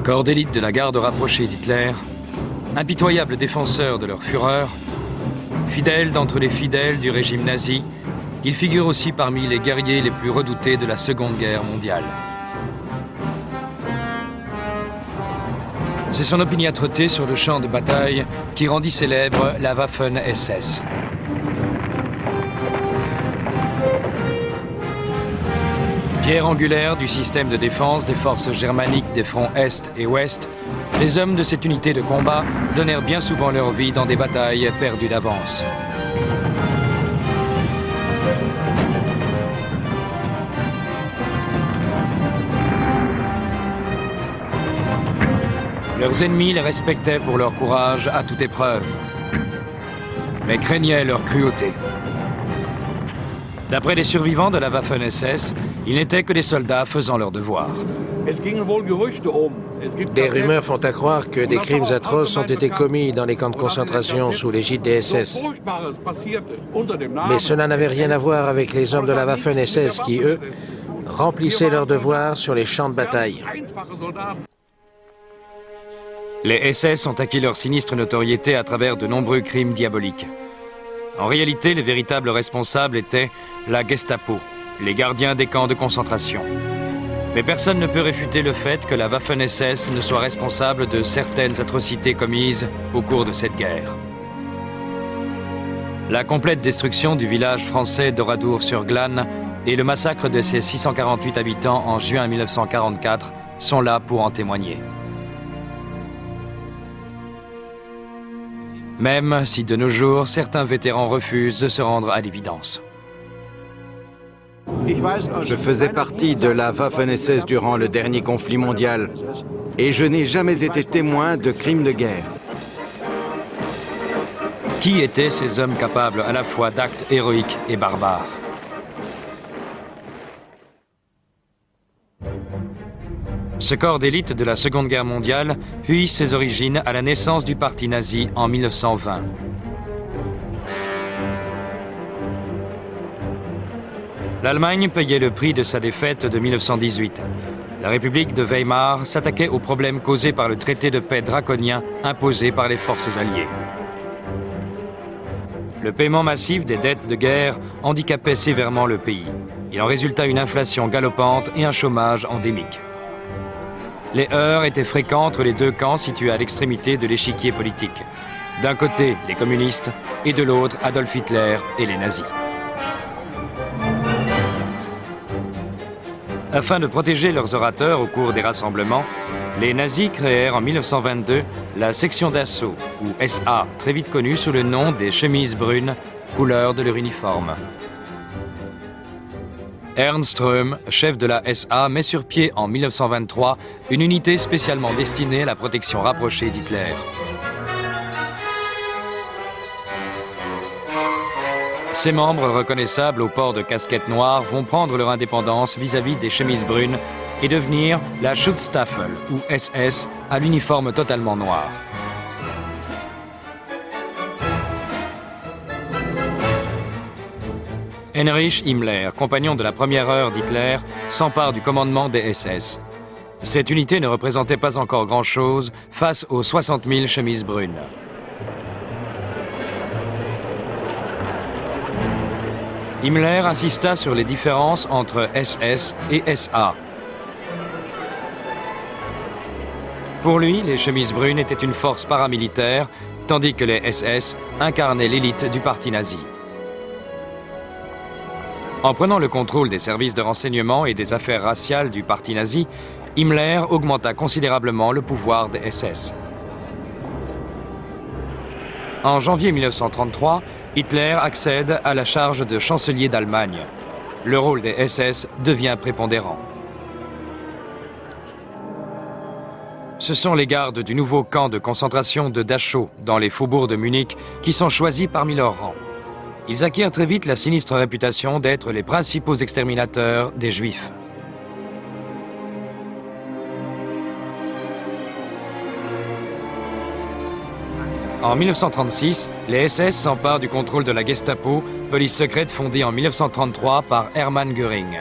Corps d'élite de la garde rapprochée d'Hitler, impitoyables défenseurs de leur fureur, fidèles d'entre les fidèles du régime nazi, ils figurent aussi parmi les guerriers les plus redoutés de la Seconde Guerre mondiale. C'est son opiniâtreté sur le champ de bataille qui rendit célèbre la Waffen-SS. Pierre angulaire du système de défense des forces germaniques des fronts Est et Ouest, les hommes de cette unité de combat donnèrent bien souvent leur vie dans des batailles perdues d'avance. Leurs ennemis les respectaient pour leur courage à toute épreuve, mais craignaient leur cruauté. D'après les survivants de la Waffen-SS, ils n'étaient que des soldats faisant leur devoir. Des rumeurs font à croire que des crimes atroces ont été commis dans les camps de concentration sous l'égide des SS. Mais cela n'avait rien à voir avec les hommes de la Waffen-SS qui, eux, remplissaient leurs devoirs sur les champs de bataille. Les SS ont acquis leur sinistre notoriété à travers de nombreux crimes diaboliques. En réalité, les véritables responsables étaient la Gestapo, les gardiens des camps de concentration. Mais personne ne peut réfuter le fait que la Waffen-SS ne soit responsable de certaines atrocités commises au cours de cette guerre. La complète destruction du village français d'Oradour-sur-Glane et le massacre de ses 648 habitants en juin 1944 sont là pour en témoigner. Même si de nos jours, certains vétérans refusent de se rendre à l'évidence. Je faisais partie de la Waffen-SS durant le dernier conflit mondial et je n'ai jamais été témoin de crimes de guerre. Qui étaient ces hommes capables à la fois d'actes héroïques et barbares? Ce corps d'élite de la Seconde Guerre mondiale puise ses origines à la naissance du parti nazi en 1920. L'Allemagne payait le prix de sa défaite de 1918. La République de Weimar s'attaquait aux problèmes causés par le traité de paix draconien imposé par les forces alliées. Le paiement massif des dettes de guerre handicapait sévèrement le pays. Il en résulta une inflation galopante et un chômage endémique. Les heurts étaient fréquents entre les deux camps situés à l'extrémité de l'échiquier politique. D'un côté, les communistes, et de l'autre, Adolf Hitler et les nazis. Afin de protéger leurs orateurs au cours des rassemblements, les nazis créèrent en 1922 la section d'assaut, ou SA, très vite connue sous le nom des chemises brunes, couleur de leur uniforme. Ernst Röhm, chef de la SA, met sur pied en 1923 une unité spécialement destinée à la protection rapprochée d'Hitler. Ces membres reconnaissables au port de casquettes noires vont prendre leur indépendance vis-à-vis des chemises brunes et devenir la Schutzstaffel, ou SS, à l'uniforme totalement noir. Heinrich Himmler, compagnon de la première heure d'Hitler, s'empare du commandement des SS. Cette unité ne représentait pas encore grand-chose face aux 60 000 chemises brunes. Himmler insista sur les différences entre SS et SA. Pour lui, les chemises brunes étaient une force paramilitaire, tandis que les SS incarnaient l'élite du parti nazi. En prenant le contrôle des services de renseignement et des affaires raciales du parti nazi, Himmler augmenta considérablement le pouvoir des SS. En janvier 1933, Hitler accède à la charge de chancelier d'Allemagne. Le rôle des SS devient prépondérant. Ce sont les gardes du nouveau camp de concentration de Dachau, dans les faubourgs de Munich, qui sont choisis parmi leurs rangs. Ils acquièrent très vite la sinistre réputation d'être les principaux exterminateurs des Juifs. En 1936, les SS s'emparent du contrôle de la Gestapo, police secrète fondée en 1933 par Hermann Göring.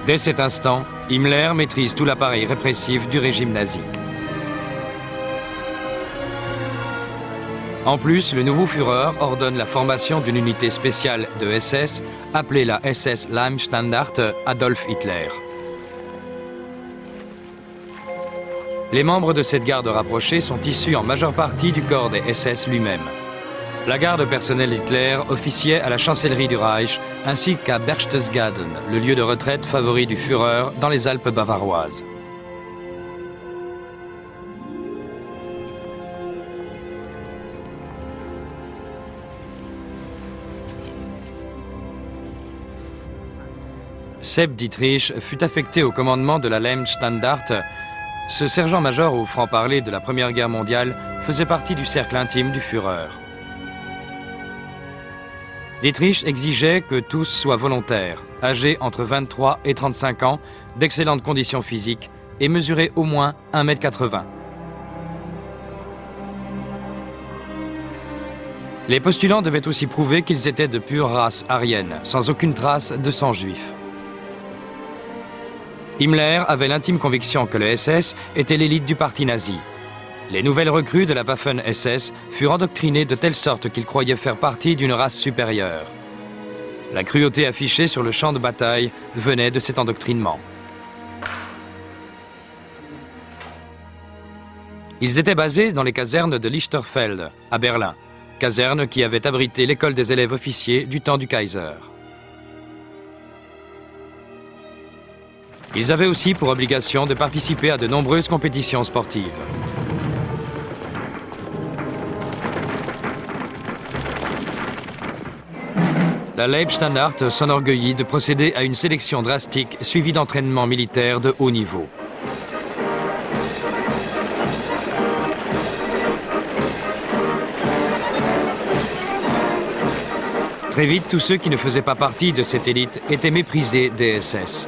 Dès cet instant, Himmler maîtrise tout l'appareil répressif du régime nazi. En plus, le nouveau Führer ordonne la formation d'une unité spéciale de SS appelée la SS Leibstandarte Adolf Hitler. Les membres de cette garde rapprochée sont issus en majeure partie du corps des SS lui-même. La garde personnelle Hitler officiait à la chancellerie du Reich ainsi qu'à Berchtesgaden, le lieu de retraite favori du Führer dans les Alpes bavaroises. Sepp Dietrich fut affecté au commandement de la Leibstandarte. Ce sergent-major au franc-parler de la Première Guerre mondiale faisait partie du cercle intime du Führer. Dietrich exigeait que tous soient volontaires, âgés entre 23 et 35 ans, d'excellentes conditions physiques et mesurés au moins 1,80 m. Les postulants devaient aussi prouver qu'ils étaient de pure race aryenne, sans aucune trace de sang juif. Himmler avait l'intime conviction que le SS était l'élite du parti nazi. Les nouvelles recrues de la Waffen-SS furent endoctrinées de telle sorte qu'ils croyaient faire partie d'une race supérieure. La cruauté affichée sur le champ de bataille venait de cet endoctrinement. Ils étaient basés dans les casernes de Lichterfeld, à Berlin, caserne qui avait abrité l'école des élèves officiers du temps du Kaiser. Ils avaient aussi pour obligation de participer à de nombreuses compétitions sportives. La Leibstandarte s'enorgueillit de procéder à une sélection drastique suivie d'entraînements militaires de haut niveau. Très vite, tous ceux qui ne faisaient pas partie de cette élite étaient méprisés des SS.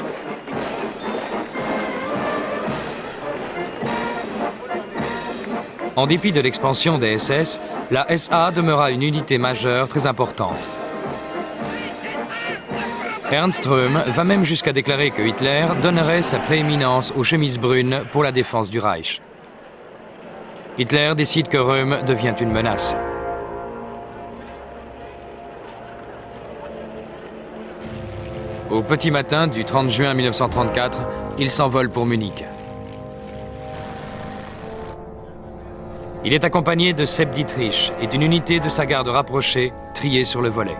En dépit de l'expansion des SS, la SA demeura une unité majeure très importante. Ernst Röhm va même jusqu'à déclarer que Hitler donnerait sa prééminence aux chemises brunes pour la défense du Reich. Hitler décide que Röhm devient une menace. Au petit matin du 30 juin 1934, il s'envole pour Munich. Il est accompagné de Sepp Dietrich et d'une unité de sa garde rapprochée, triée sur le volet.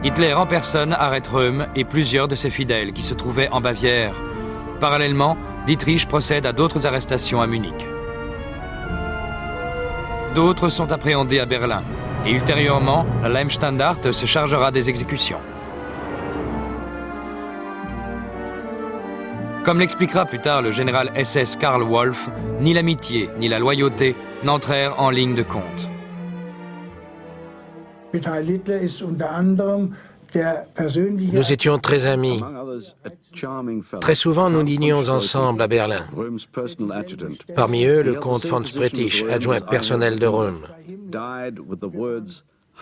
Hitler en personne arrête Röhm et plusieurs de ses fidèles qui se trouvaient en Bavière. Parallèlement, Dietrich procède à d'autres arrestations à Munich. D'autres sont appréhendés à Berlin et ultérieurement, la Leibstandarte se chargera des exécutions. Comme l'expliquera plus tard le général SS Karl Wolff, ni l'amitié ni la loyauté n'entrèrent en ligne de compte. Nous étions très amis. Très souvent, nous dînions ensemble à Berlin. Parmi eux, le comte von Spretich, adjoint personnel de Röhm.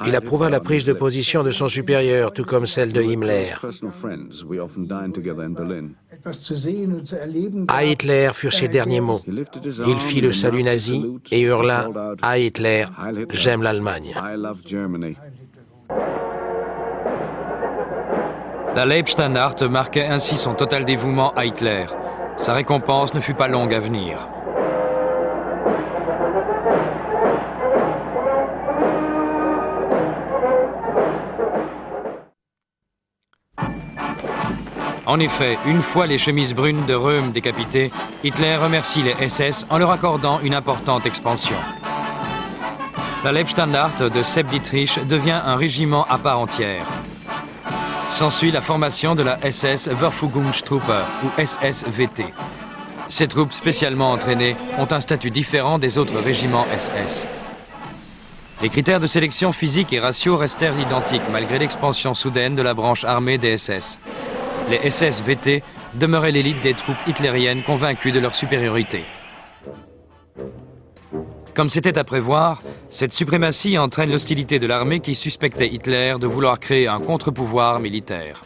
Il approuva la prise de position de son supérieur, tout comme celle de Himmler. À Hitler furent ses derniers mots. Il fit le salut nazi et hurla à Hitler, j'aime l'Allemagne. La Leibstandarte marquait ainsi son total dévouement à Hitler. Sa récompense ne fut pas longue à venir. En effet, une fois les chemises brunes de Röhm décapitées, Hitler remercie les SS en leur accordant une importante expansion. La Leibstandarte de Sepp Dietrich devient un régiment à part entière. S'ensuit la formation de la SS Verfügungstruppe, ou SSVT. Ces troupes spécialement entraînées ont un statut différent des autres régiments SS. Les critères de sélection physique et raciaux restèrent identiques malgré l'expansion soudaine de la branche armée des SS. Les SSVT demeuraient l'élite des troupes hitlériennes convaincues de leur supériorité. Comme c'était à prévoir, cette suprématie entraîne l'hostilité de l'armée qui suspectait Hitler de vouloir créer un contre-pouvoir militaire.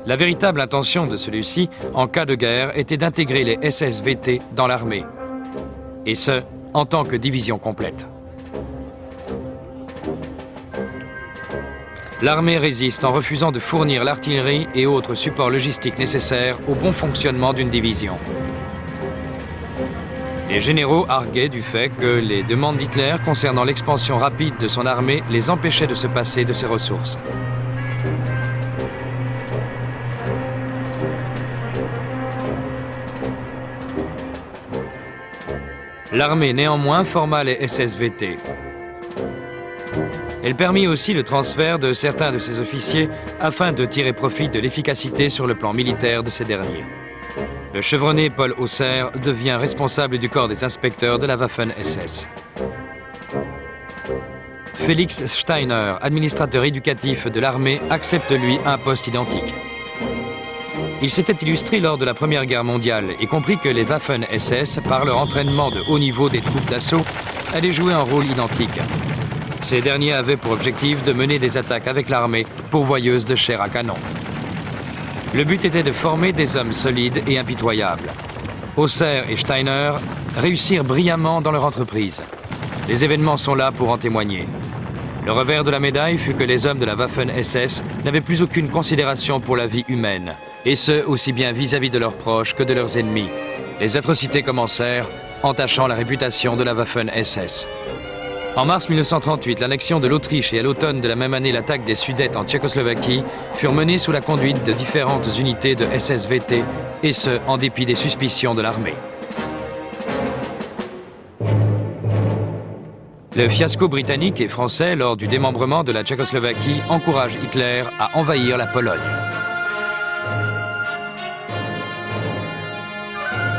La véritable intention de celui-ci, en cas de guerre, était d'intégrer les SS-VT dans l'armée. Et ce, en tant que division complète. L'armée résiste en refusant de fournir l'artillerie et autres supports logistiques nécessaires au bon fonctionnement d'une division. Les généraux arguaient du fait que les demandes d'Hitler concernant l'expansion rapide de son armée les empêchaient de se passer de ses ressources. L'armée néanmoins forma les SS-VT. Elle permit aussi le transfert de certains de ses officiers afin de tirer profit de l'efficacité sur le plan militaire de ces derniers. Le chevronné Paul Hausser devient responsable du corps des inspecteurs de la Waffen-SS. Félix Steiner, administrateur éducatif de l'armée, accepte lui un poste identique. Il s'était illustré lors de la Première Guerre mondiale et comprit que les Waffen-SS, par leur entraînement de haut niveau des troupes d'assaut, allaient jouer un rôle identique. Ces derniers avaient pour objectif de mener des attaques avec l'armée, pourvoyeuse de chair à canon. Le but était de former des hommes solides et impitoyables. Hausser et Steiner réussirent brillamment dans leur entreprise. Les événements sont là pour en témoigner. Le revers de la médaille fut que les hommes de la Waffen-SS n'avaient plus aucune considération pour la vie humaine, et ce, aussi bien vis-à-vis de leurs proches que de leurs ennemis. Les atrocités commencèrent, entachant la réputation de la Waffen-SS. En mars 1938, l'annexion de l'Autriche et à l'automne de la même année l'attaque des Sudètes en Tchécoslovaquie furent menées sous la conduite de différentes unités de SS-VT, et ce, en dépit des suspicions de l'armée. Le fiasco britannique et français lors du démembrement de la Tchécoslovaquie encourage Hitler à envahir la Pologne.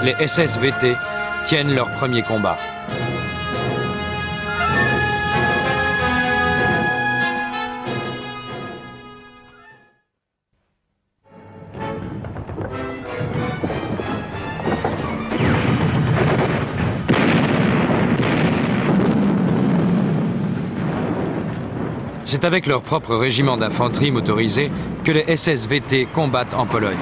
Les SS-VT tiennent leur premier combat. C'est avec leur propre régiment d'infanterie motorisé que les SS-VT combattent en Pologne.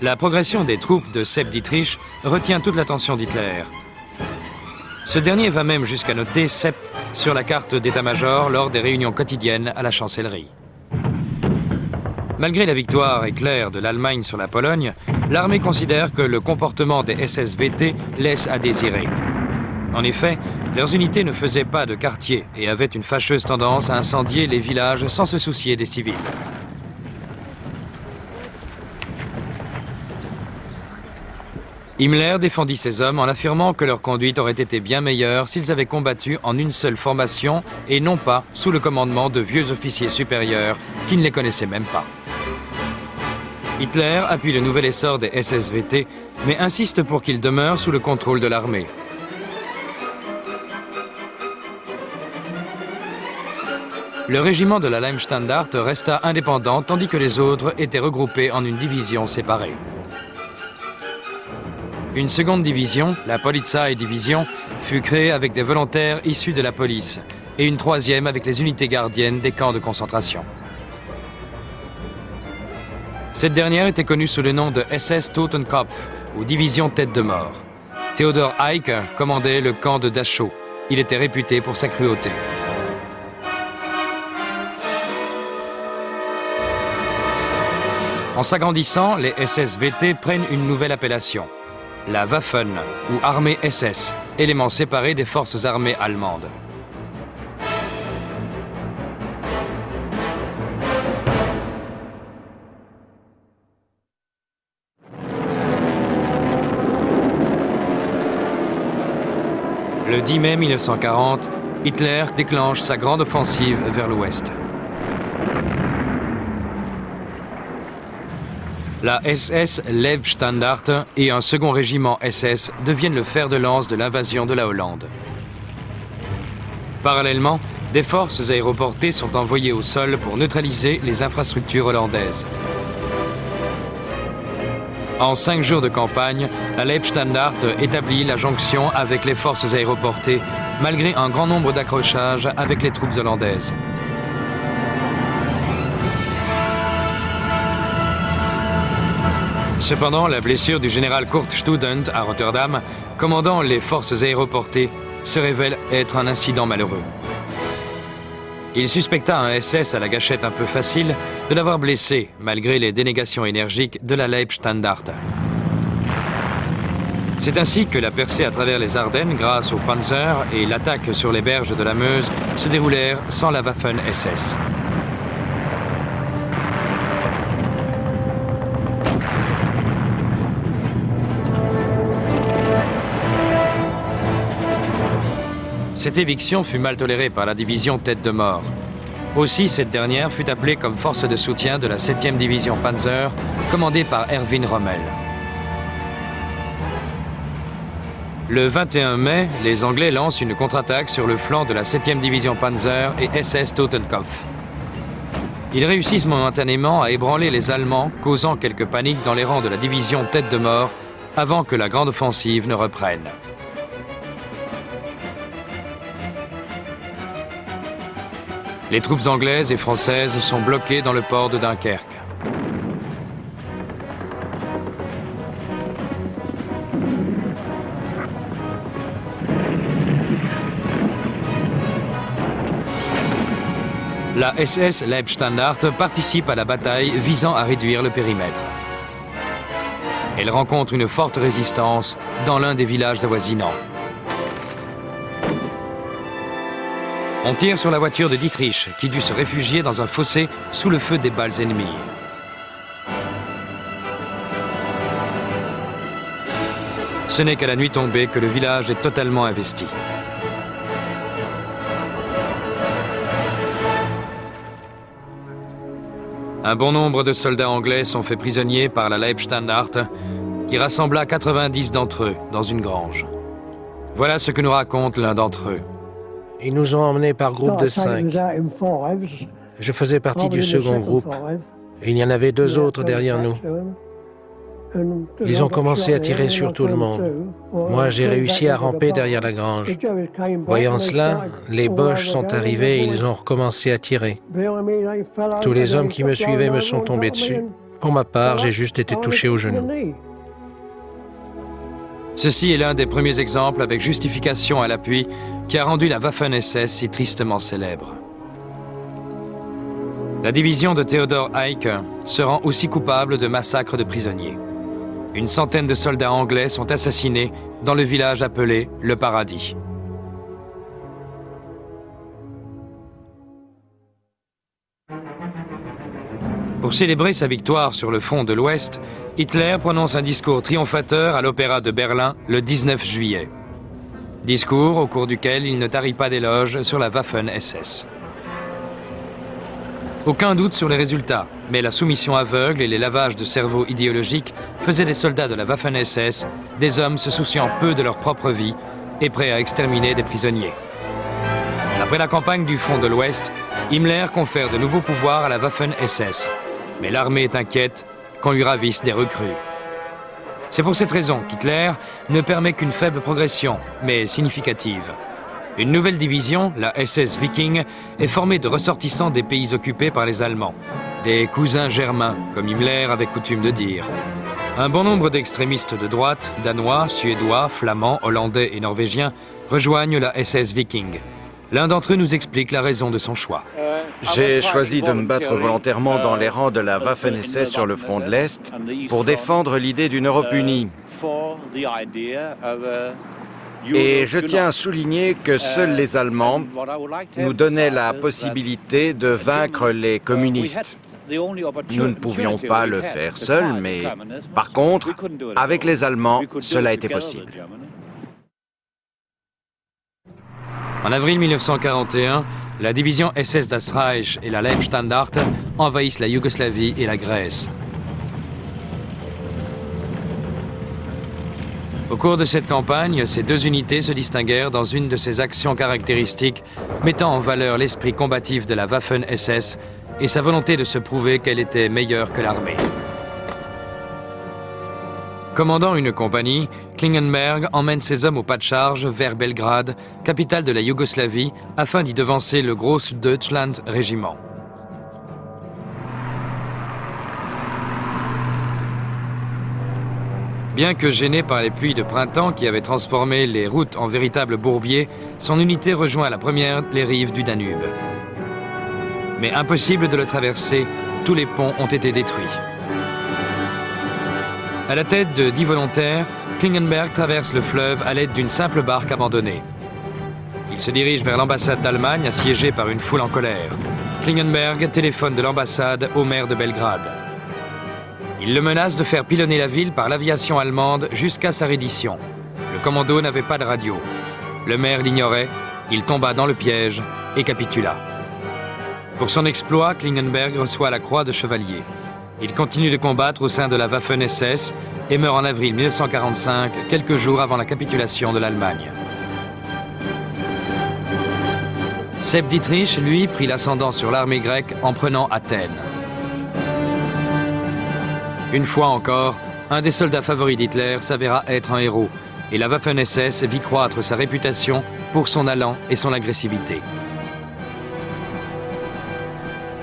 La progression des troupes de Sepp Dietrich retient toute l'attention d'Hitler. Ce dernier va même jusqu'à noter Sepp sur la carte d'état-major lors des réunions quotidiennes à la chancellerie. Malgré la victoire éclair de l'Allemagne sur la Pologne, l'armée considère que le comportement des SS-VT laisse à désirer. En effet, leurs unités ne faisaient pas de quartier et avaient une fâcheuse tendance à incendier les villages sans se soucier des civils. Himmler défendit ces hommes en affirmant que leur conduite aurait été bien meilleure s'ils avaient combattu en une seule formation et non pas sous le commandement de vieux officiers supérieurs qui ne les connaissaient même pas. Hitler appuie le nouvel essor des SS-VT, mais insiste pour qu'ils demeurent sous le contrôle de l'armée. Le régiment de la Leibstandarte resta indépendant tandis que les autres étaient regroupés en une division séparée. Une seconde division, la Polizei-Division, fut créée avec des volontaires issus de la police et une troisième avec les unités gardiennes des camps de concentration. Cette dernière était connue sous le nom de SS Totenkopf ou division tête de mort. Theodor Eicke commandait le camp de Dachau. Il était réputé pour sa cruauté. En s'agrandissant, les SS-VT prennent une nouvelle appellation, la Waffen, ou armée SS, élément séparé des forces armées allemandes. Le 10 mai 1940, Hitler déclenche sa grande offensive vers l'ouest. La SS Leibstandarte et un second régiment SS deviennent le fer de lance de l'invasion de la Hollande. Parallèlement, des forces aéroportées sont envoyées au sol pour neutraliser les infrastructures hollandaises. En 5 jours de campagne, la Leibstandarte établit la jonction avec les forces aéroportées, malgré un grand nombre d'accrochages avec les troupes hollandaises. Cependant, la blessure du général Kurt Student à Rotterdam, commandant les forces aéroportées, se révèle être un incident malheureux. Il suspecta un SS à la gâchette un peu facile de l'avoir blessé, malgré les dénégations énergiques de la Leibstandarte. C'est ainsi que la percée à travers les Ardennes, grâce au Panzer, et l'attaque sur les berges de la Meuse se déroulèrent sans la Waffen-SS. Cette éviction fut mal tolérée par la division Tête de Mort. Aussi, cette dernière fut appelée comme force de soutien de la 7e division Panzer, commandée par Erwin Rommel. Le 21 mai, les Anglais lancent une contre-attaque sur le flanc de la 7e division Panzer et SS Totenkopf. Ils réussissent momentanément à ébranler les Allemands, causant quelques paniques dans les rangs de la division Tête de Mort, avant que la grande offensive ne reprenne. Les troupes anglaises et françaises sont bloquées dans le port de Dunkerque. La SS Leibstandarte participe à la bataille visant à réduire le périmètre. Elle rencontre une forte résistance dans l'un des villages avoisinants. On tire sur la voiture de Dietrich, qui dut se réfugier dans un fossé sous le feu des balles ennemies. Ce n'est qu'à la nuit tombée que le village est totalement investi. Un bon nombre de soldats anglais sont faits prisonniers par la Leibstandarte, qui rassembla 90 d'entre eux dans une grange. Voilà ce que nous raconte l'un d'entre eux. Ils nous ont emmenés par groupe de 5. Je faisais partie du second groupe. Et il y en avait 2 autres derrière nous. Ils ont commencé à tirer sur tout le monde. Moi, j'ai réussi à ramper derrière la grange. Voyant cela, les Boches sont arrivés et ils ont recommencé à tirer. Tous les hommes qui me suivaient me sont tombés dessus. Pour ma part, j'ai juste été touché au genou. Ceci est l'un des premiers exemples avec justification à l'appui qui a rendu la Waffen-SS si tristement célèbre. La division de Theodor Eicke se rend aussi coupable de massacres de prisonniers. Une centaine de soldats anglais sont assassinés dans le village appelé Le Paradis. Pour célébrer sa victoire sur le front de l'Ouest, Hitler prononce un discours triomphateur à l'Opéra de Berlin le 19 juillet. Discours au cours duquel il ne tarit pas d'éloges sur la Waffen-SS. Aucun doute sur les résultats, mais la soumission aveugle et les lavages de cerveau idéologiques faisaient des soldats de la Waffen-SS des hommes se souciant peu de leur propre vie et prêts à exterminer des prisonniers. Après la campagne du front de l'Ouest, Himmler confère de nouveaux pouvoirs à la Waffen-SS. Mais l'armée est inquiète qu'on lui ravisse des recrues. C'est pour cette raison qu'Hitler ne permet qu'une faible progression, mais significative. Une nouvelle division, la SS Viking, est formée de ressortissants des pays occupés par les Allemands, des cousins germains, comme Himmler avait coutume de dire. Un bon nombre d'extrémistes de droite, danois, suédois, flamands, hollandais et norvégiens, rejoignent la SS Viking. L'un d'entre eux nous explique la raison de son choix. J'ai choisi de me battre volontairement dans les rangs de la Waffen-SS sur le front de l'Est pour défendre l'idée d'une Europe unie. Et je tiens à souligner que seuls les Allemands nous donnaient la possibilité de vaincre les communistes. Nous ne pouvions pas le faire seuls, mais par contre, avec les Allemands, cela était possible. En avril 1941, la division SS Das Reich et la Leibstandarte envahissent la Yougoslavie et la Grèce. Au cours de cette campagne, ces 2 unités se distinguèrent dans une de ces actions caractéristiques mettant en valeur l'esprit combatif de la Waffen-SS et sa volonté de se prouver qu'elle était meilleure que l'armée. Commandant une compagnie, Klingenberg emmène ses hommes au pas de charge vers Belgrade, capitale de la Yougoslavie, afin d'y devancer le Großdeutschland régiment. Bien que gêné par les pluies de printemps qui avaient transformé les routes en véritables bourbiers, son unité rejoint à la première les rives du Danube. Mais impossible de le traverser, tous les ponts ont été détruits. À la tête de 10 volontaires, Klingenberg traverse le fleuve à l'aide d'une simple barque abandonnée. Il se dirige vers l'ambassade d'Allemagne, assiégée par une foule en colère. Klingenberg téléphone de l'ambassade au maire de Belgrade. Il le menace de faire pilonner la ville par l'aviation allemande jusqu'à sa reddition. Le commando n'avait pas de radio. Le maire l'ignorait, il tomba dans le piège et capitula. Pour son exploit, Klingenberg reçoit la croix de chevalier. Il continue de combattre au sein de la Waffen-SS et meurt en avril 1945, quelques jours avant la capitulation de l'Allemagne. Sepp Dietrich, lui, prit l'ascendant sur l'armée grecque en prenant Athènes. Une fois encore, un des soldats favoris d'Hitler s'avéra être un héros, et la Waffen-SS vit croître sa réputation pour son allant et son agressivité.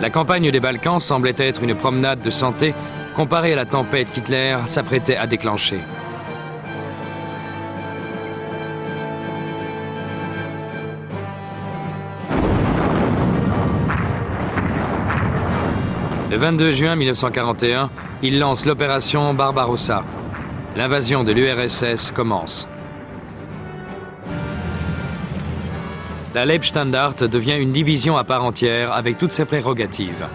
La campagne des Balkans semblait être une promenade de santé comparée à la tempête qu'Hitler s'apprêtait à déclencher. Le 22 juin 1941, il lance l'opération Barbarossa. L'invasion de l'URSS commence. La Leibstandarte devient une division à part entière avec toutes ses prérogatives.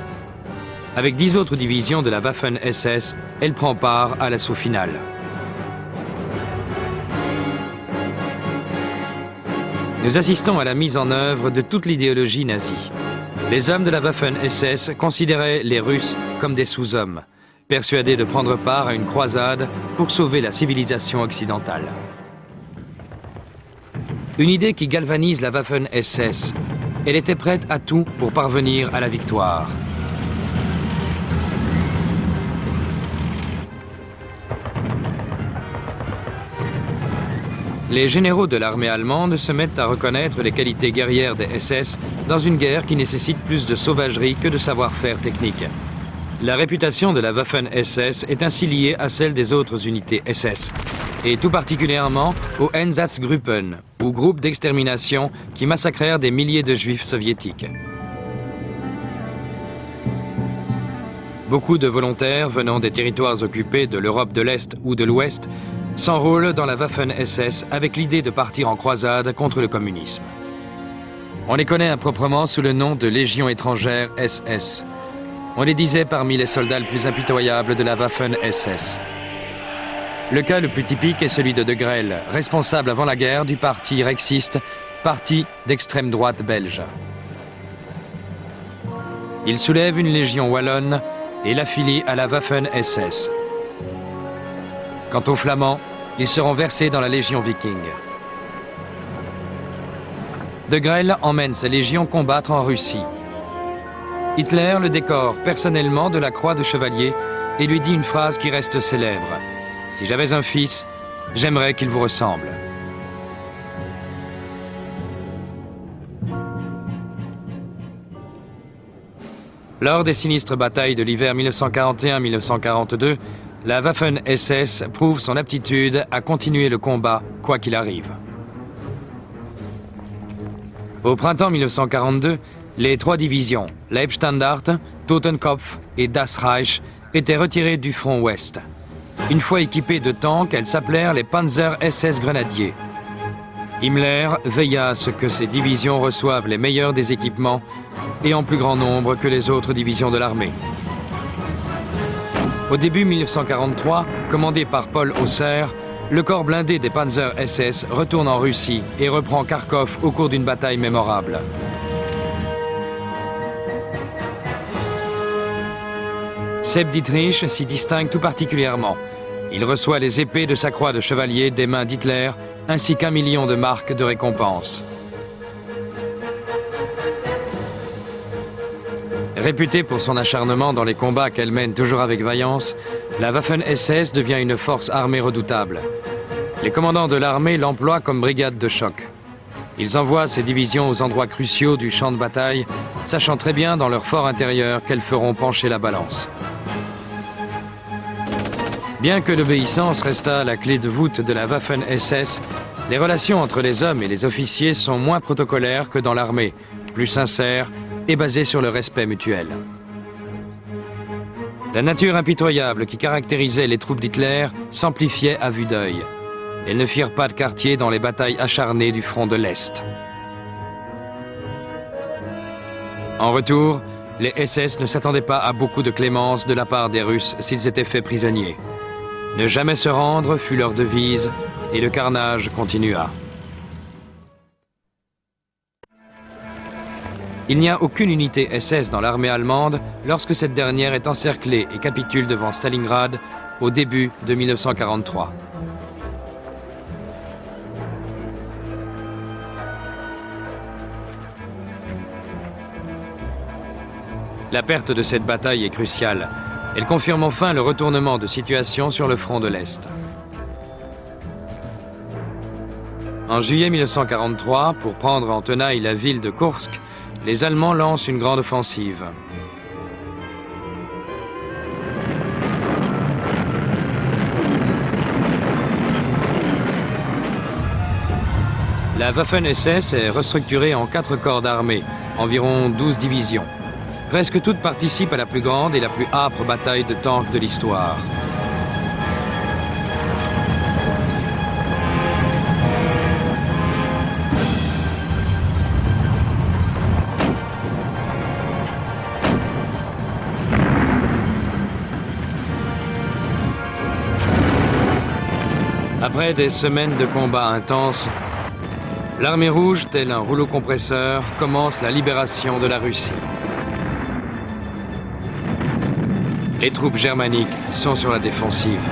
Avec 10 autres divisions de la Waffen-SS, elle prend part à l'assaut final. Nous assistons à la mise en œuvre de toute l'idéologie nazie. Les hommes de la Waffen-SS considéraient les Russes comme des sous-hommes, persuadés de prendre part à une croisade pour sauver la civilisation occidentale. Une idée qui galvanise la Waffen-SS. Elle était prête à tout pour parvenir à la victoire. Les généraux de l'armée allemande se mettent à reconnaître les qualités guerrières des SS dans une guerre qui nécessite plus de sauvagerie que de savoir-faire technique. La réputation de la Waffen-SS est ainsi liée à celle des autres unités SS, et tout particulièrement aux Einsatzgruppen, ou groupes d'extermination qui massacrèrent des milliers de juifs soviétiques. Beaucoup de volontaires venant des territoires occupés de l'Europe de l'Est ou de l'Ouest s'enrôlent dans la Waffen-SS avec l'idée de partir en croisade contre le communisme. On les connaît improprement sous le nom de Légion étrangère SS. On les disait parmi les soldats les plus impitoyables de la Waffen-SS. Le cas le plus typique est celui de Grelle, responsable avant la guerre du parti rexiste, parti d'extrême droite belge. Il soulève une légion wallonne et l'affilie à la Waffen-SS. Quant aux Flamands, ils seront versés dans la Légion viking. De Grelle emmène sa légion combattre en Russie. Hitler le décore personnellement de la croix de chevalier et lui dit une phrase qui reste célèbre. « Si j'avais un fils, j'aimerais qu'il vous ressemble. » Lors des sinistres batailles de l'hiver 1941-1942, la Waffen-SS prouve son aptitude à continuer le combat, quoi qu'il arrive. Au printemps 1942, les 3 divisions, Leibstandarte, Totenkopf et Das Reich, étaient retirées du front ouest. Une fois équipées de tanks, elles s'appelèrent les Panzer SS Grenadiers. Himmler veilla à ce que ces divisions reçoivent les meilleurs des équipements et en plus grand nombre que les autres divisions de l'armée. Au début 1943, commandé par Paul Hausser, le corps blindé des Panzer SS retourne en Russie et reprend Kharkov au cours d'une bataille mémorable. Sepp Dietrich s'y distingue tout particulièrement. Il reçoit les épées de sa croix de chevalier des mains d'Hitler, ainsi qu'1 million de marks de récompense. Réputée pour son acharnement dans les combats qu'elle mène toujours avec vaillance, la Waffen-SS devient une force armée redoutable. Les commandants de l'armée l'emploient comme brigade de choc. Ils envoient ces divisions aux endroits cruciaux du champ de bataille, sachant très bien dans leur fort intérieur qu'elles feront pencher la balance. Bien que l'obéissance restât la clé de voûte de la Waffen-SS, les relations entre les hommes et les officiers sont moins protocolaires que dans l'armée, plus sincères et basées sur le respect mutuel. La nature impitoyable qui caractérisait les troupes d'Hitler s'amplifiait à vue d'œil. Elles ne firent pas de quartier dans les batailles acharnées du front de l'Est. En retour, les SS ne s'attendaient pas à beaucoup de clémence de la part des Russes s'ils étaient faits prisonniers. Ne jamais se rendre fut leur devise et le carnage continua. Il n'y a aucune unité SS dans l'armée allemande lorsque cette dernière est encerclée et capitule devant Stalingrad au début de 1943. La perte de cette bataille est cruciale. Elle confirme enfin le retournement de situation sur le front de l'Est. En juillet 1943, pour prendre en tenaille la ville de Koursk, les Allemands lancent une grande offensive. La Waffen-SS est restructurée en 4 corps d'armée, environ 12 divisions. Presque toutes participent à la plus grande et la plus âpre bataille de tanks de l'histoire. Après des semaines de combats intenses, l'armée rouge, tel un rouleau compresseur, commence la libération de la Russie. Les troupes germaniques sont sur la défensive.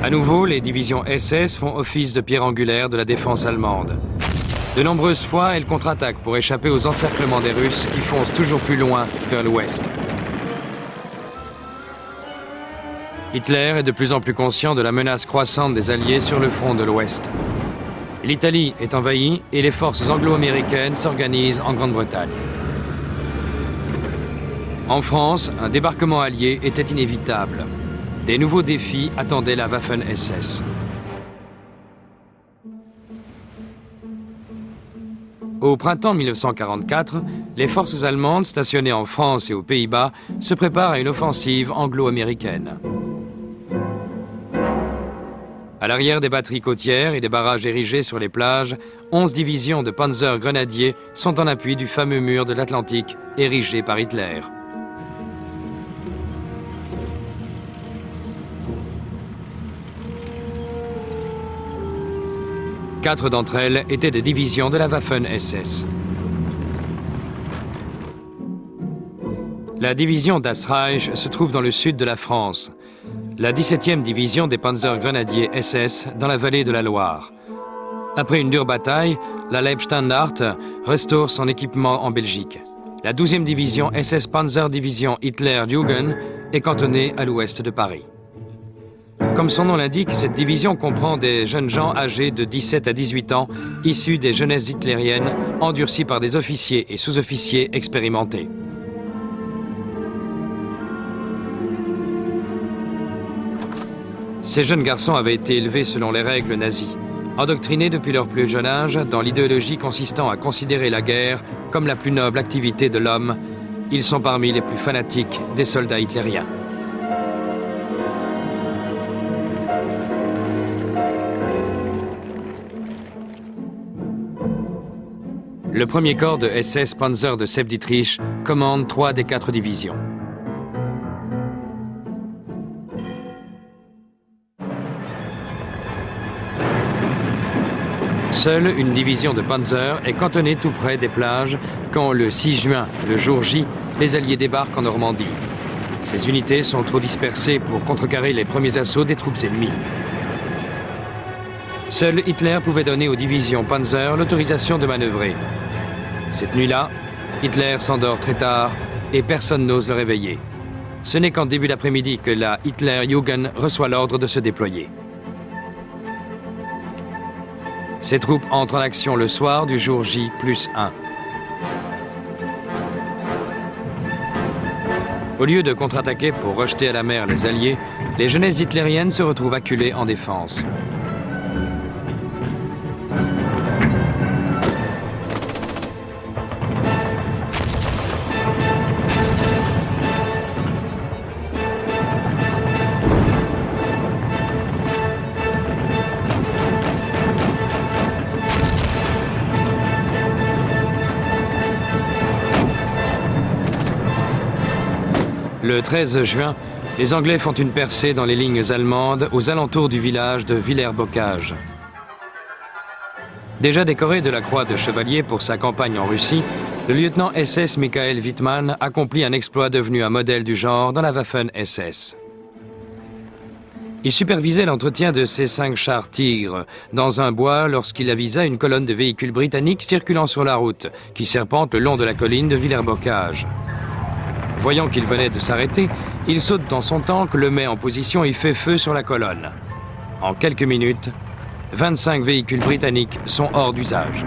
À nouveau, les divisions SS font office de pierre angulaire de la défense allemande. De nombreuses fois, elles contre-attaquent pour échapper aux encerclements des Russes qui foncent toujours plus loin vers l'ouest. Hitler est de plus en plus conscient de la menace croissante des Alliés sur le front de l'ouest. L'Italie est envahie et les forces anglo-américaines s'organisent en Grande-Bretagne. En France, un débarquement allié était inévitable. Des nouveaux défis attendaient la Waffen-SS. Au printemps 1944, les forces allemandes stationnées en France et aux Pays-Bas se préparent à une offensive anglo-américaine. À l'arrière des batteries côtières et des barrages érigés sur les plages, 11 divisions de panzers grenadiers sont en appui du fameux mur de l'Atlantique érigé par Hitler. Quatre d'entre elles étaient des divisions de la Waffen-SS. La division Das Reich se trouve dans le sud de la France. La 17e division des Panzers grenadiers SS dans la vallée de la Loire. Après une dure bataille, la Leibstandarte restaure son équipement en Belgique. La 12e division SS Panzer Division Hitler-Jugend est cantonnée à l'ouest de Paris. Comme son nom l'indique, cette division comprend des jeunes gens âgés de 17 à 18 ans, issus des jeunesses hitlériennes, endurcis par des officiers et sous-officiers expérimentés. Ces jeunes garçons avaient été élevés selon les règles nazies, endoctrinés depuis leur plus jeune âge dans l'idéologie consistant à considérer la guerre comme la plus noble activité de l'homme. Ils sont parmi les plus fanatiques des soldats hitlériens. Le premier corps de SS Panzer de Sepp-Dietrich commande 3 des 4 divisions. Seule une division de Panzer est cantonnée tout près des plages quand, le 6 juin, le jour J, les Alliés débarquent en Normandie. Ces unités sont trop dispersées pour contrecarrer les premiers assauts des troupes ennemies. Seul Hitler pouvait donner aux divisions Panzer l'autorisation de manœuvrer. Cette nuit-là, Hitler s'endort très tard et personne n'ose le réveiller. Ce n'est qu'en début d'après-midi que la Hitler-Jugend reçoit l'ordre de se déployer. Ces troupes entrent en action le soir du jour J+1. Au lieu de contre-attaquer pour rejeter à la mer les Alliés, les jeunesses hitlériennes se retrouvent acculées en défense. Le 13 juin, les Anglais font une percée dans les lignes allemandes aux alentours du village de Villers-Bocage. Déjà décoré de la croix de chevalier pour sa campagne en Russie, le lieutenant SS Michael Wittmann accomplit un exploit devenu un modèle du genre dans la Waffen-SS. Il supervisait l'entretien de ses 5 chars Tigre dans un bois lorsqu'il avisa une colonne de véhicules britanniques circulant sur la route qui serpente le long de la colline de Villers-Bocage. Voyant qu'il venait de s'arrêter, il saute dans son tank, le met en position et fait feu sur la colonne. En quelques minutes, 25 véhicules britanniques sont hors d'usage.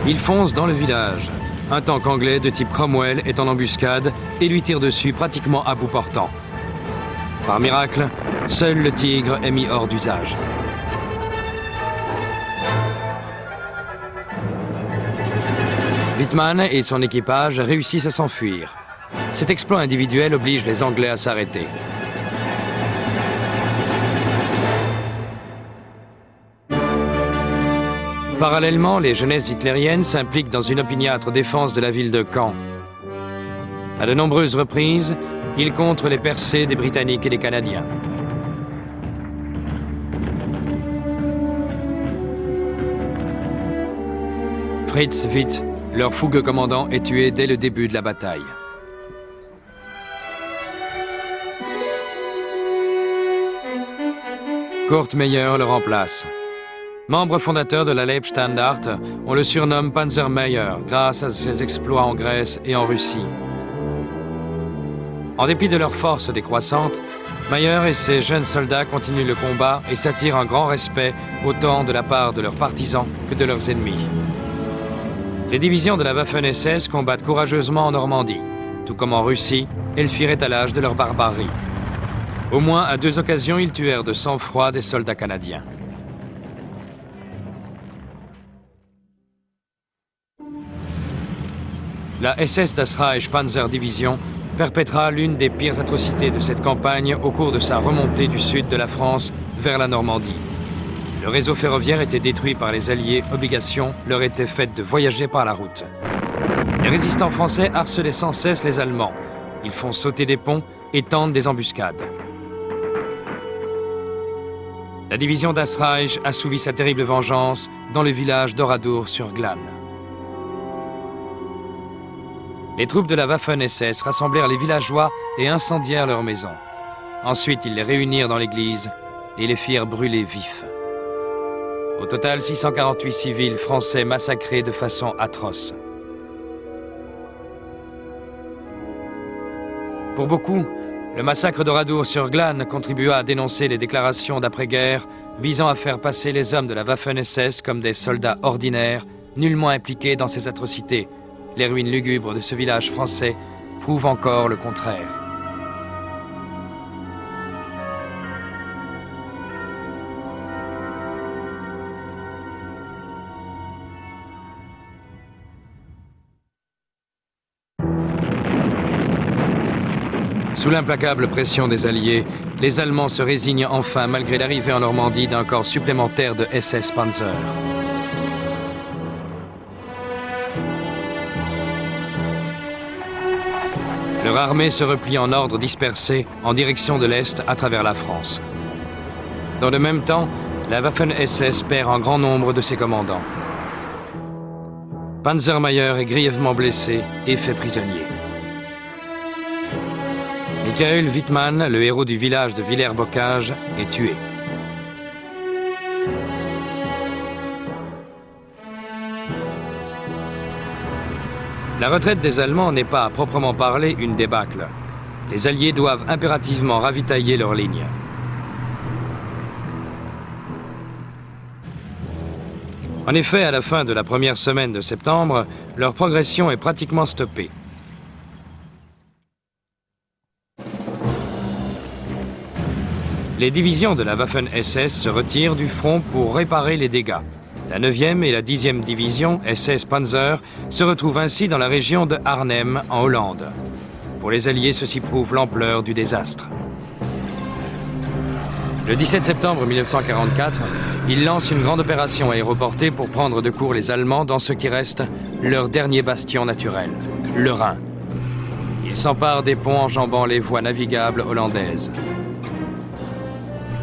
Il fonce dans le village. Un tank anglais de type Cromwell est en embuscade et lui tire dessus pratiquement à bout portant. Par miracle, seul le Tigre est mis hors d'usage. Wittmann et son équipage réussissent à s'enfuir. Cet exploit individuel oblige les Anglais à s'arrêter. Parallèlement, les jeunesses hitlériennes s'impliquent dans une opiniâtre défense de la ville de Caen. À de nombreuses reprises, ils contrent les percées des Britanniques et des Canadiens. Fritz Witt, leur fougueux commandant, est tué dès le début de la bataille. Kurt Meyer le remplace. Membre fondateur de la Leibstandart, on le surnomme Panzer Meyer grâce à ses exploits en Grèce et en Russie. En dépit de leur force décroissante, Meyer et ses jeunes soldats continuent le combat et s'attirent un grand respect autant de la part de leurs partisans que de leurs ennemis. Les divisions de la Waffen-SS combattent courageusement en Normandie. Tout comme en Russie, elles firent étalage de leur barbarie. Au moins à 2 occasions, ils tuèrent de sang-froid des soldats canadiens. La SS Das Reich Panzer Division perpétra l'une des pires atrocités de cette campagne au cours de sa remontée du sud de la France vers la Normandie. Le réseau ferroviaire était détruit par les Alliés, obligation leur était faite de voyager par la route. Les résistants français harcelaient sans cesse les Allemands. Ils font sauter des ponts et tentent des embuscades. La division Das Reich assouvit sa terrible vengeance dans le village d'Oradour-sur-Glane. Les troupes de la Waffen-SS rassemblèrent les villageois et incendièrent leurs maisons. Ensuite, ils les réunirent dans l'église et les firent brûler vifs. Au total, 648 civils français massacrés de façon atroce. Pour beaucoup, le massacre d'Oradour-sur-Glane contribua à dénoncer les déclarations d'après-guerre visant à faire passer les hommes de la Waffen-SS comme des soldats ordinaires, nullement impliqués dans ces atrocités. Les ruines lugubres de ce village français prouvent encore le contraire. Sous l'implacable pression des Alliés, les Allemands se résignent enfin malgré l'arrivée en Normandie d'un corps supplémentaire de SS Panzer. Leur armée se replie en ordre dispersé en direction de l'Est à travers la France. Dans le même temps, la Waffen-SS perd un grand nombre de ses commandants. Panzer Meyer est grièvement blessé et fait prisonnier. Michael Wittmann, le héros du village de Villers-Bocage, est tué. La retraite des Allemands n'est pas à proprement parler une débâcle. Les Alliés doivent impérativement ravitailler leurs lignes. En effet, à la fin de la première semaine de septembre, leur progression est pratiquement stoppée. Les divisions de la Waffen-SS se retirent du front pour réparer les dégâts. La 9e et la 10e division SS Panzer se retrouvent ainsi dans la région de Arnhem, en Hollande. Pour les Alliés, ceci prouve l'ampleur du désastre. Le 17 septembre 1944, ils lancent une grande opération aéroportée pour prendre de court les Allemands dans ce qui reste leur dernier bastion naturel, le Rhin. Ils s'emparent des ponts enjambant les voies navigables hollandaises.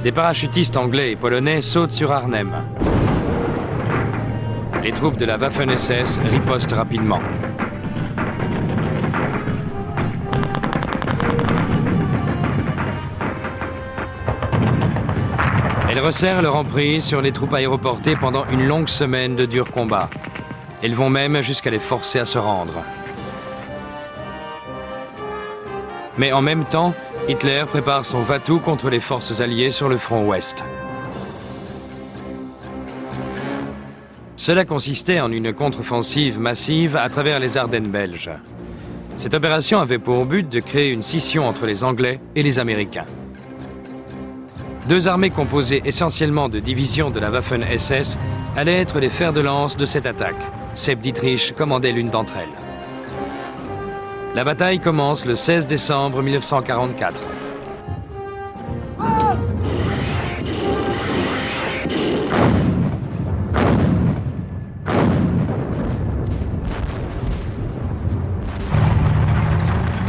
Des parachutistes anglais et polonais sautent sur Arnhem. Les troupes de la Waffen-SS ripostent rapidement. Elles resserrent leur emprise sur les troupes aéroportées pendant une longue semaine de durs combats. Elles vont même jusqu'à les forcer à se rendre. Mais en même temps, Hitler prépare son va-tout contre les forces alliées sur le front ouest. Cela consistait en une contre-offensive massive à travers les Ardennes belges. Cette opération avait pour but de créer une scission entre les Anglais et les Américains. Deux armées composées essentiellement de divisions de la Waffen-SS allaient être les fers de lance de cette attaque. Sepp Dietrich commandait l'une d'entre elles. La bataille commence le 16 décembre 1944.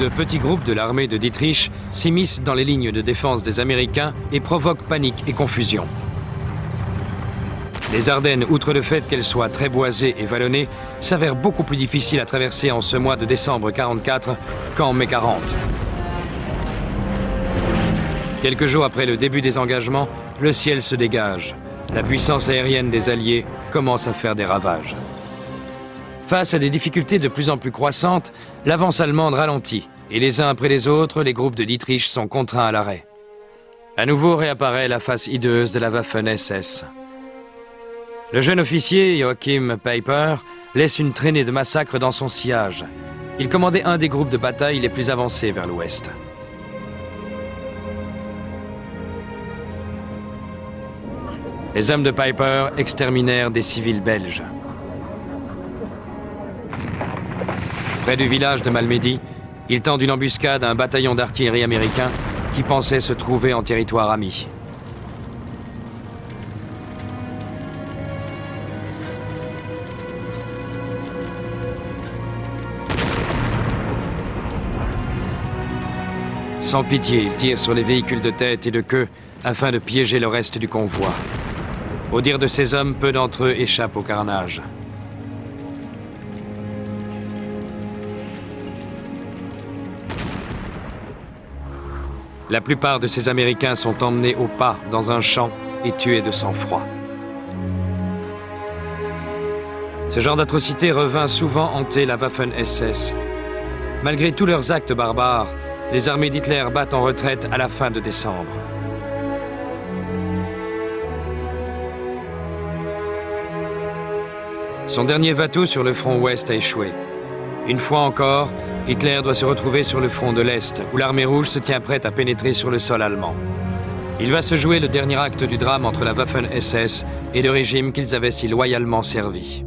De petits groupes de l'armée de Dietrich s'immiscent dans les lignes de défense des Américains et provoquent panique et confusion. Les Ardennes, outre le fait qu'elles soient très boisées et vallonnées, s'avèrent beaucoup plus difficiles à traverser en ce mois de décembre 44 qu'en mai 40. Quelques jours après le début des engagements, le ciel se dégage. La puissance aérienne des Alliés commence à faire des ravages. Face à des difficultés de plus en plus croissantes, l'avance allemande ralentit, et les uns après les autres, les groupes de Dietrich sont contraints à l'arrêt. À nouveau réapparaît la face hideuse de la Waffen-SS. Le jeune officier, Joachim Peiper, laisse une traînée de massacres dans son sillage. Il commandait un des groupes de bataille les plus avancés vers l'ouest. Les hommes de Peiper exterminèrent des civils belges. Près du village de Malmedy, ils tendent une embuscade à un bataillon d'artillerie américain qui pensait se trouver en territoire ami. Sans pitié, ils tirent sur les véhicules de tête et de queue afin de piéger le reste du convoi. Au dire de ces hommes, peu d'entre eux échappent au carnage. La plupart de ces Américains sont emmenés au pas dans un champ et tués de sang-froid. Ce genre d'atrocité revint souvent hanter la Waffen-SS. Malgré tous leurs actes barbares, les armées d'Hitler battent en retraite à la fin de décembre. Son dernier va-tout sur le front ouest a échoué. Une fois encore, Hitler doit se retrouver sur le front de l'Est, où l'armée rouge se tient prête à pénétrer sur le sol allemand. Il va se jouer le dernier acte du drame entre la Waffen-SS et le régime qu'ils avaient si loyalement servi.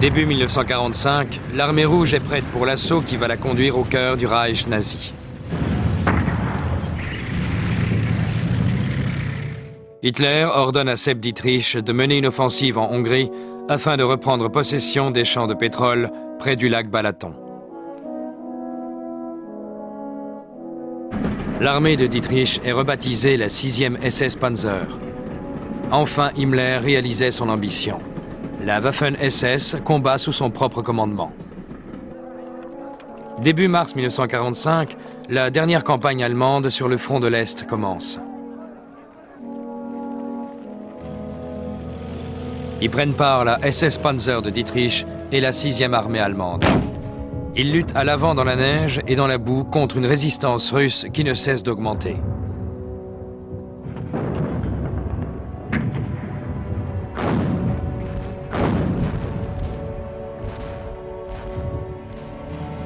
Début 1945, l'armée rouge est prête pour l'assaut qui va la conduire au cœur du Reich nazi. Hitler ordonne à Sepp Dietrich de mener une offensive en Hongrie afin de reprendre possession des champs de pétrole près du lac Balaton. L'armée de Dietrich est rebaptisée la 6e SS Panzer. Enfin, Himmler réalisait son ambition. La Waffen-SS combat sous son propre commandement. Début mars 1945, la dernière campagne allemande sur le front de l'Est commence. Y prennent part la SS Panzer de Dietrich et la 6e armée allemande. Ils luttent à l'avant dans la neige et dans la boue contre une résistance russe qui ne cesse d'augmenter.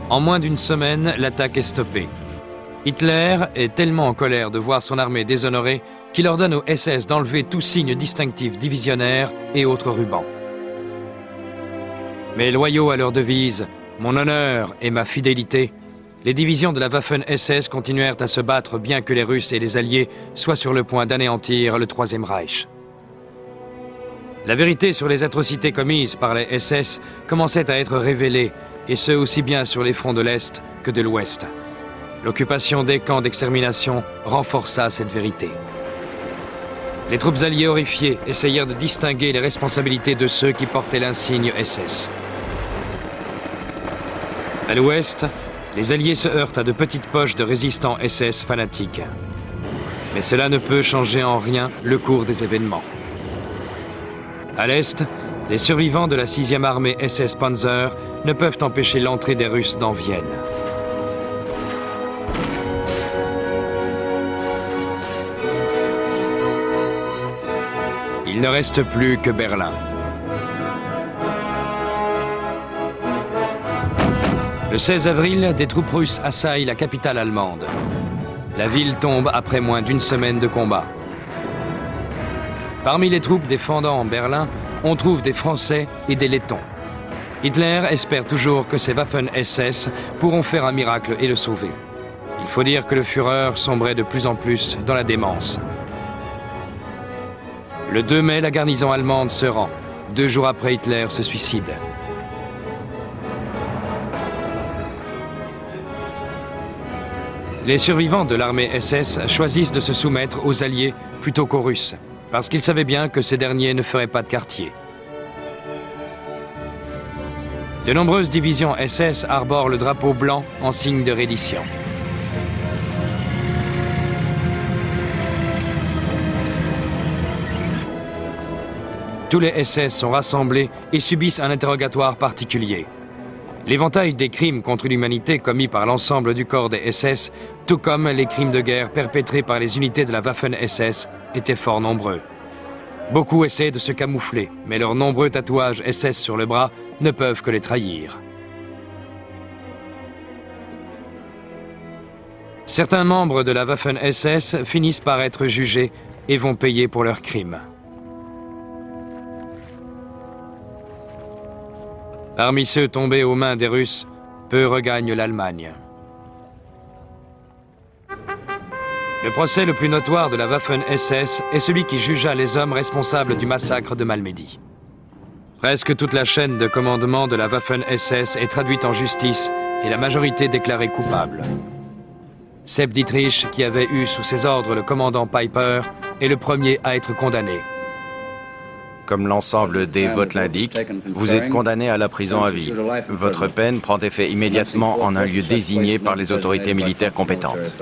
En moins d'une semaine, l'attaque est stoppée. Hitler est tellement en colère de voir son armée déshonorée qu'il ordonne aux SS d'enlever tout signe distinctif divisionnaire et autres rubans. Mais loyaux à leur devise « Mon honneur et ma fidélité », les divisions de la Waffen-SS continuèrent à se battre bien que les Russes et les Alliés soient sur le point d'anéantir le Troisième Reich. La vérité sur les atrocités commises par les SS commençait à être révélée, et ce aussi bien sur les fronts de l'Est que de l'Ouest. L'occupation des camps d'extermination renforça cette vérité. Les troupes alliées horrifiées essayèrent de distinguer les responsabilités de ceux qui portaient l'insigne SS. À l'Ouest, les Alliés se heurtent à de petites poches de résistants SS fanatiques. Mais cela ne peut changer en rien le cours des événements. À l'Est, les survivants de la 6e armée SS Panzer ne peuvent empêcher l'entrée des Russes dans Vienne. Il ne reste plus que Berlin. Le 16 avril, des troupes russes assaillent la capitale allemande. La ville tombe après moins d'une semaine de combat. Parmi les troupes défendant Berlin, on trouve des Français et des Lettons. Hitler espère toujours que ses Waffen-SS pourront faire un miracle et le sauver. Il faut dire que le Führer sombrait de plus en plus dans la démence. Le 2 mai, la garnison allemande se rend. 2 jours après, Hitler se suicide. Les survivants de l'armée SS choisissent de se soumettre aux Alliés plutôt qu'aux Russes, parce qu'ils savaient bien que ces derniers ne feraient pas de quartier. De nombreuses divisions SS arborent le drapeau blanc en signe de reddition. Tous les SS sont rassemblés et subissent un interrogatoire particulier. L'éventail des crimes contre l'humanité commis par l'ensemble du corps des SS, tout comme les crimes de guerre perpétrés par les unités de la Waffen-SS, étaient fort nombreux. Beaucoup essaient de se camoufler, mais leurs nombreux tatouages SS sur le bras ne peuvent que les trahir. Certains membres de la Waffen-SS finissent par être jugés et vont payer pour leurs crimes. Parmi ceux tombés aux mains des Russes, peu regagnent l'Allemagne. Le procès le plus notoire de la Waffen-SS est celui qui jugea les hommes responsables du massacre de Malmedy. Presque toute la chaîne de commandement de la Waffen-SS est traduite en justice et la majorité déclarée coupable. Sepp Dietrich, qui avait eu sous ses ordres le commandant Peiper, est le premier à être condamné. Comme l'ensemble des votes l'indiquent, vous êtes condamné à la prison à vie. Votre peine prend effet immédiatement en un lieu désigné par les autorités militaires compétentes.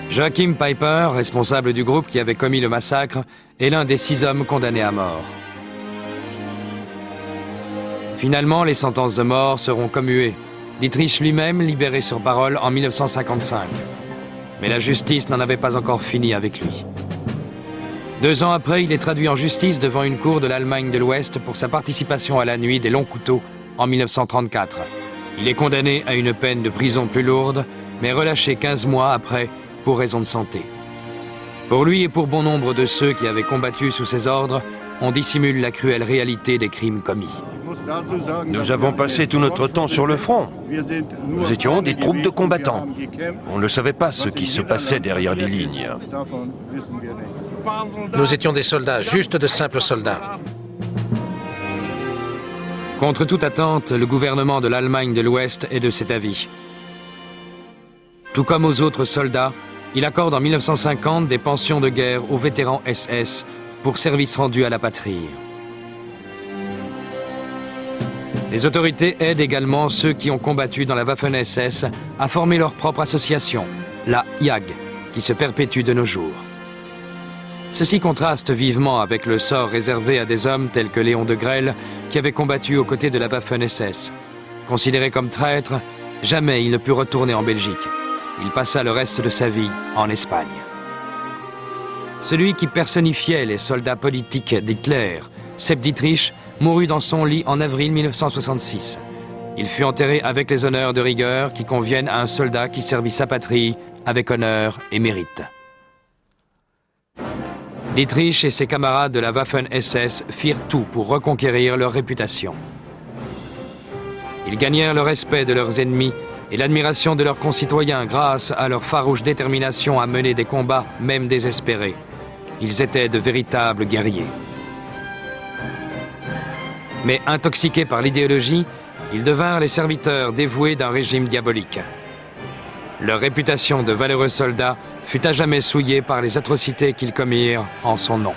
Joachim Peiper, responsable du groupe qui avait commis le massacre, est l'un des 6 hommes condamnés à mort. Finalement, les sentences de mort seront commuées. Dietrich lui-même libéré sur parole en 1955. Mais la justice n'en avait pas encore fini avec lui. 2 ans après, il est traduit en justice devant une cour de l'Allemagne de l'Ouest pour sa participation à la nuit des longs couteaux en 1934. Il est condamné à une peine de prison plus lourde, mais relâché 15 mois après pour raison de santé. Pour lui et pour bon nombre de ceux qui avaient combattu sous ses ordres, on dissimule la cruelle réalité des crimes commis. Nous avons passé tout notre temps sur le front. Nous étions des troupes de combattants. On ne savait pas ce qui se passait derrière les lignes. Nous étions des soldats, juste de simples soldats. Contre toute attente, le gouvernement de l'Allemagne de l'Ouest est de cet avis. Tout comme aux autres soldats, il accorde en 1950 des pensions de guerre aux vétérans SS pour service rendu à la patrie. Les autorités aident également ceux qui ont combattu dans la Waffen-SS à former leur propre association, la IAG, qui se perpétue de nos jours. Ceci contraste vivement avec le sort réservé à des hommes tels que Léon de Grelle, qui avait combattu aux côtés de la Waffen-SS. Considéré comme traître, jamais il ne put retourner en Belgique. Il passa le reste de sa vie en Espagne. Celui qui personnifiait les soldats politiques d'Hitler, Sepp Dietrich, mourut dans son lit en avril 1966. Il fut enterré avec les honneurs de rigueur qui conviennent à un soldat qui servit sa patrie avec honneur et mérite. Dietrich et ses camarades de la Waffen-SS firent tout pour reconquérir leur réputation. Ils gagnèrent le respect de leurs ennemis et l'admiration de leurs concitoyens grâce à leur farouche détermination à mener des combats, même désespérés. Ils étaient de véritables guerriers. Mais intoxiqués par l'idéologie, ils devinrent les serviteurs dévoués d'un régime diabolique. Leur réputation de valeureux soldats fut à jamais souillée par les atrocités qu'ils commirent en son nom.